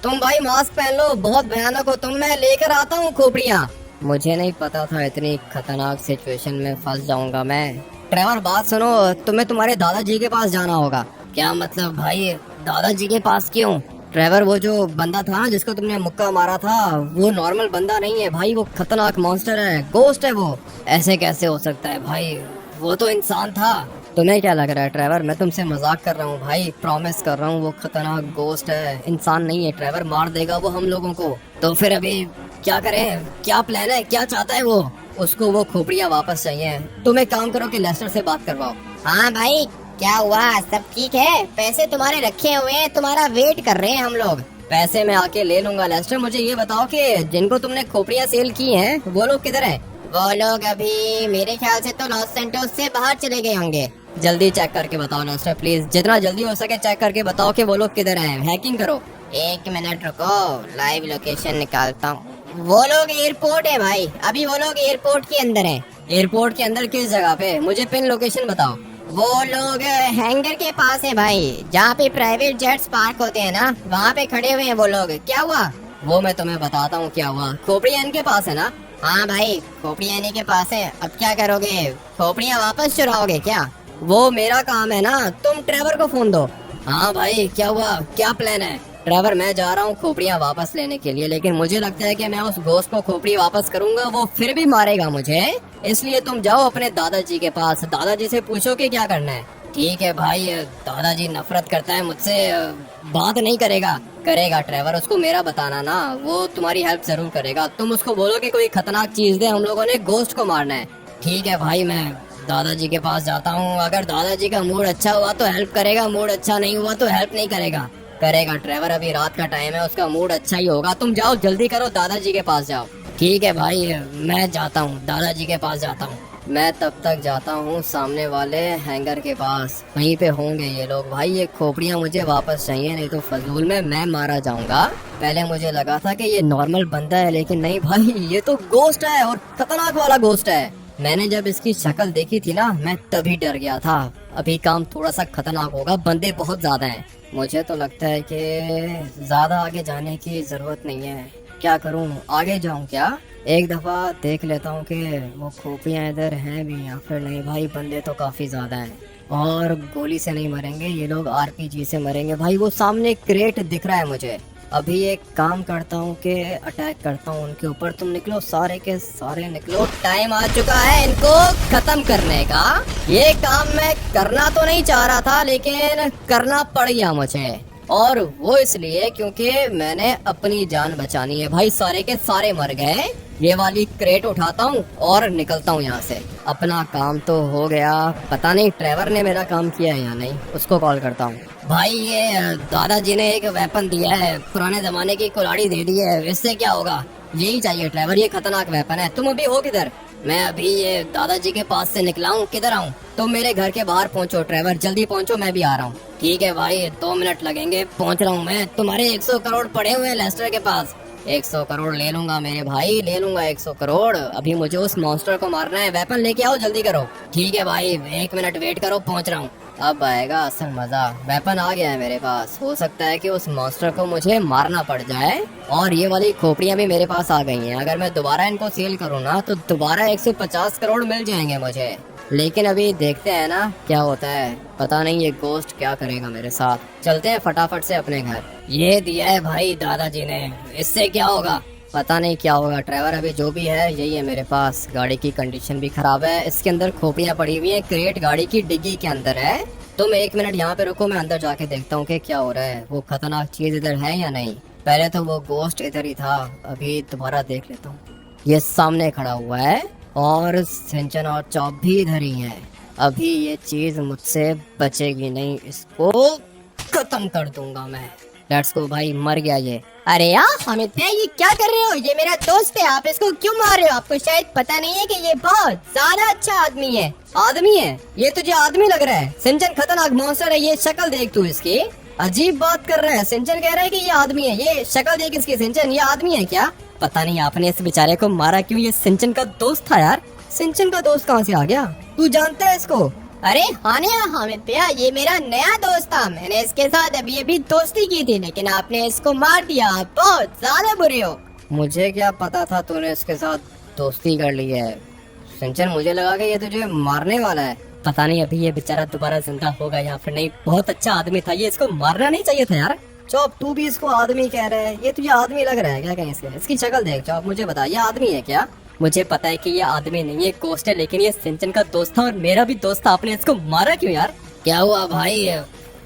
तुम भाई मास्क पहन लो, बहुत भयानक हो तुम। मैं लेकर आता हूँ खोपड़ियाँ। मुझे नहीं पता था इतनी खतरनाक सिचुएशन में फंस जाऊंगा मैं। ट्रेवर बात सुनो, तुम्हें तुम्हारे दादाजी के पास जाना होगा। क्या मतलब भाई? दादाजी के पास क्यों? ट्रेवर, वो जो बंदा था ना जिसको तुमने मुक्का मारा था, वो नॉर्मल बंदा नहीं है भाई, वो खतरनाक मॉन्स्टर है, गोस्ट है वो। ऐसे कैसे हो सकता है भाई? वो तो इंसान था। तुम्हें क्या लग रहा है ट्रेवर? मैं तुमसे मजाक कर रहा हूँ भाई, प्रॉमिस कर रहा हूँ। वो खतरनाक गोस्ट है, इंसान नहीं है। ट्रेवर मार देगा वो हम लोगों को। तो फिर अभी क्या करें? क्या प्लान है? क्या चाहता है वो? उसको वो खोपड़ियाँ वापस चाहिए। तुम एक काम करो कि लेस्टर से बात करवाओ। हाँ भाई, क्या हुआ? सब ठीक है? पैसे तुम्हारे रखे हुए हैं, तुम्हारा वेट कर रहे हैं हम लोग। पैसे मैं आके ले लूंगा। लेस्टर, मुझे ये बताओ कि जिनको तुमने खोपड़ियाँ सेल की हैं वो लोग किधर हैं? वो लोग अभी मेरे ख्याल से तो लॉस सैंटोस से बाहर चले गए होंगे। जल्दी चेक करके बताओ लेस्टर प्लीज, जितना जल्दी हो सके चेक करके बताओ कि वो लोग किधर हैं। हैकिंग करो। 1 मिनट रुको, लाइव लोकेशन निकालता हूँ। वो लोग एयरपोर्ट है भाई, अभी वो लोग एयरपोर्ट के अंदर हैं। एयरपोर्ट के अंदर किस जगह पे? मुझे पिन लोकेशन बताओ। वो लोग हैंगर के पास है भाई, जहाँ पे प्राइवेट जेट्स पार्क होते हैं ना, वहाँ पे खड़े हुए हैं वो लोग। क्या हुआ? वो मैं तुम्हें बताता हूँ क्या हुआ। खोपड़ियाँ इनके पास है ना? हाँ भाई, खोपड़ियाँ इन्हीं के पास है। अब क्या करोगे? खोपड़ियाँ वापस चुराओगे क्या? वो मेरा काम है ना, तुम ट्रेवर को फोन दो। हाँ भाई, क्या हुआ? क्या प्लान है? ट्रेवर, मैं जा रहा हूँ खोपड़ियाँ वापस लेने के लिए, लेकिन मुझे लगता है कि मैं उस घोस्ट को खोपड़ी वापस करूंगा, वो फिर भी मारेगा मुझे। इसलिए तुम जाओ अपने दादाजी के पास, दादाजी से पूछो कि क्या करना है। ठीक है भाई, दादाजी नफरत करता है मुझसे, बात नहीं करेगा। करेगा ट्रेवर, उसको मेरा बताना ना, वो तुम्हारी हेल्प जरूर करेगा। तुम उसको बोलो कि कोई खतरनाक चीज दे, हम लोगों ने गोस्ट को मारना है। ठीक है भाई, मैं दादाजी के पास जाता हूँ। अगर दादाजी का मूड अच्छा हुआ तो हेल्प करेगा, मूड अच्छा नहीं हुआ तो हेल्प नहीं करेगा। करेगा ट्रेवर, अभी रात का टाइम है, उसका मूड अच्छा ही होगा। तुम जाओ, जल्दी करो, दादाजी के पास जाओ। ठीक है भाई, मैं जाता हूँ, दादाजी के पास जाता हूँ। मैं तब तक जाता हूँ सामने वाले हैंगर के पास, वहीं पे होंगे ये लोग। भाई ये खोपड़ियाँ मुझे वापस चाहिए, नहीं तो फजूल में मैं मारा जाऊंगा। पहले मुझे लगा था कि ये नॉर्मल बंदा है, लेकिन नहीं भाई, ये तो गोश्त है और खतरनाक वाला गोश्त है। मैंने जब इसकी शक्ल देखी थी ना, मैं तभी डर गया था। अभी काम थोड़ा सा खतरनाक होगा, बंदे बहुत ज्यादा हैं। मुझे तो लगता है कि ज्यादा आगे जाने की जरूरत नहीं है। क्या करूं, आगे जाऊं क्या? एक दफा देख लेता हूं कि वो खोपड़ियां इधर हैं भी या फिर नहीं। भाई बंदे तो काफी ज्यादा हैं और गोली से नहीं मरेंगे ये लोग, आरपीजी से मरेंगे। भाई वो सामने क्रेट दिख रहा है मुझे। अभी एक काम करता हूँ कि अटैक करता हूँ उनके ऊपर। तुम निकलो, सारे के सारे निकलो, टाइम आ चुका है इनको खत्म करने का। ये काम मैं करना तो नहीं चाह रहा था, लेकिन करना पड़ गया मुझे, और वो इसलिए क्योंकि मैंने अपनी जान बचानी है। भाई सारे के सारे मर गए। ये वाली क्रेट उठाता हूँ और निकलता हूँ यहाँ से। अपना काम तो हो गया। पता नहीं ट्रेवर ने मेरा काम किया है या नहीं, उसको कॉल करता हूँ। भाई ये दादाजी ने एक वेपन दिया है, पुराने जमाने की कुल्हाड़ी दे दी है, इससे क्या होगा? यही चाहिए ट्रेवर, ये खतरनाक वेपन है। तुम अभी हो किधर? मैं अभी ये दादाजी के पास से निकला हूँ। किधर आऊँ? तुम मेरे घर के बाहर पहुँचो ट्रेवर, जल्दी पहुँचो, मैं भी आ रहा हूँ। ठीक है भाई, 2 मिनट लगेंगे, पहुँच रहा हूँ मैं। तुम्हारे 100 करोड़ पड़े हुए हैं लेस्टर के पास। 100 करोड़ ले लूंगा मेरे भाई, ले लूंगा 100 करोड़। अभी मुझे उस मॉन्स्टर को मारना है। वेपन लेके आओ, जल्दी करो। ठीक है भाई, 1 मिनट वेट करो, पहुँच रहा हूँ। अब आएगा असल मजा। वेपन आ गया है मेरे पास। हो सकता है कि उस मॉन्स्टर को मुझे मारना पड़ जाए, और ये वाली खोपड़ियाँ भी मेरे पास आ गई हैं। अगर मैं दोबारा इनको सेल करूँ ना, तो दोबारा 150 करोड़ मिल जाएंगे मुझे। लेकिन अभी देखते हैं ना क्या होता है। पता नहीं ये गोश्त क्या करेगा मेरे साथ। चलते हैं फटाफट से अपने घर। ये दिया है भाई दादाजी ने, इससे क्या होगा? पता नहीं क्या होगा ट्रेवर। अभी जो भी है यही है मेरे पास। गाड़ी की कंडीशन भी खराब है, इसके अंदर खोपड़ियाँ पड़ी हुई हैं। क्रेट गाड़ी की डिग्गी के अंदर है। तुम 1 मिनट यहाँ पे रुको, मैं अंदर जाके देखता हूँ कि क्या हो रहा है। वो खतरनाक चीज इधर है या नहीं। पहले तो वो गोश्त इधर ही था, अभी दोबारा देख लेता हूँ। ये सामने खड़ा हुआ है और सिंचन और चॉप भी इधर ही है। अभी ये चीज मुझसे बचेगी नहीं, इसको खत्म कर दूंगा मैं। लेट्स गो भाई, मर गया ये। अरे यार हामिद भाई, ये क्या कर रहे हो? ये मेरा दोस्त है, आप इसको क्यों मार रहे हो? आपको शायद पता नहीं है कि ये बहुत ज्यादा अच्छा आदमी है। आदमी है? ये तुझे आदमी लग रहा है? सिंचन खतरनाक मॉन्स्टर है, ये शक्ल देख तू इसकी। अजीब बात कर रहा है। सिंचन कह रहा है कि ये आदमी है, ये शक्ल देख इसकी। सिंचन, ये आदमी है क्या? पता नहीं आपने इस बेचारे को मारा क्यों। ये सिंचन का दोस्त था यार। सिंचन का दोस्त कहाँ से आ गया? तू जानता है इसको? अरे हाँ हामिद भैया, ये मेरा नया दोस्त था। मैंने इसके साथ अभी दोस्ती की थी, लेकिन आपने इसको मार दिया। आप बहुत ज्यादा बुरे हो। मुझे क्या पता था तूने इसके साथ दोस्ती कर ली है। सिंचन, मुझे लगा कि ये तुझे मारने वाला है। पता नहीं अभी ये बेचारा दोबारा जिंदा होगा या फिर नहीं। बहुत अच्छा आदमी था ये, इसको मारना नहीं चाहिए था यार। चौप, तू भी इसको आदमी कह रहा है? ये तुझे आदमी लग रहा है क्या? कहीं इसकी शक्ल देख चौप, मुझे बता, ये आदमी है क्या? मुझे पता है कि ये आदमी नहीं है, गोश्त है, लेकिन ये सिंचन का दोस्त था और मेरा भी दोस्त था। आपने इसको मारा क्यों यार? क्या हुआ भाई,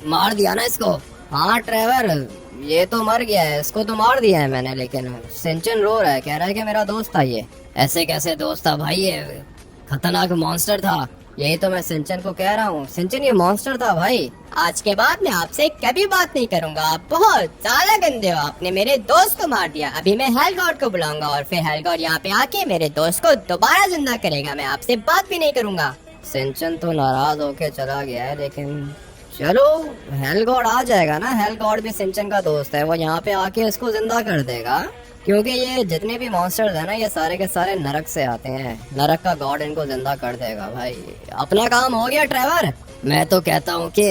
मार दिया ना इसको? हाँ ट्रेवर, ये तो मर गया है, इसको तो मार दिया है मैंने। लेकिन सिंचन रो रहा है, कह रहा है कि मेरा दोस्त था ये। ऐसे कैसे दोस्त था भाई? ये खतरनाक मॉन्स्टर था। यही तो मैं सिंचन को कह रहा हूँ। सिंचन, ये मॉन्स्टर था भाई। आज के बाद मैं आपसे कभी बात नहीं करूंगा। आप बहुत ज्यादा गंदे हो। आपने मेरे दोस्त को मार दिया। अभी मैं हेल गॉड को बुलाऊंगा और फिर हेल गॉड यहाँ पे आके मेरे दोस्त को दोबारा जिंदा करेगा। मैं आपसे बात भी नहीं करूंगा। सिंचन तो नाराज होके चला गया है, लेकिन चलो हेल गॉड आ जाएगा ना। हेल गॉड भी सिंचन का दोस्त है, वो यहाँ पे आके इसको जिंदा कर देगा। क्योंकि ये जितने भी मॉन्स्टर्स हैं ना, ये सारे के सारे नरक से आते हैं। नरक का गॉड इनको जिंदा कर देगा भाई। अपना काम हो गया ट्रेवर। मैं तो कहता हूँ कि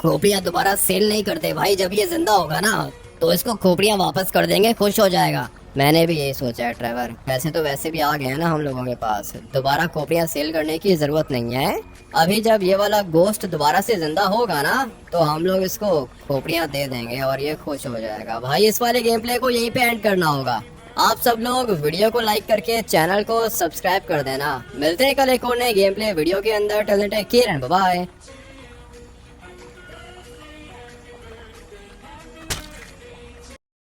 खोपड़ियाँ दोबारा सेल नहीं करते भाई। जब ये जिंदा होगा ना, तो इसको खोपड़ियाँ वापस कर देंगे, खुश हो जाएगा। मैंने भी यही सोचा है ट्रेवर। वैसे भी आ गए हैं ना हम लोगों के पास, दोबारा खोपड़ियाँ सेल करने की जरूरत नहीं है। अभी जब ये वाला गोश्त दोबारा से जिंदा होगा ना, तो हम लोग इसको खोपड़ियाँ दे देंगे और ये खुश हो जाएगा भाई। इस वाले गेम प्ले को यहीं पे एंड करना होगा। आप सब लोग वीडियो को लाइक करके चैनल को सब्सक्राइब कर देना। मिलते हैं कल एक और नए गेम प्ले वीडियो के अंदर। Till then take care and bye bye.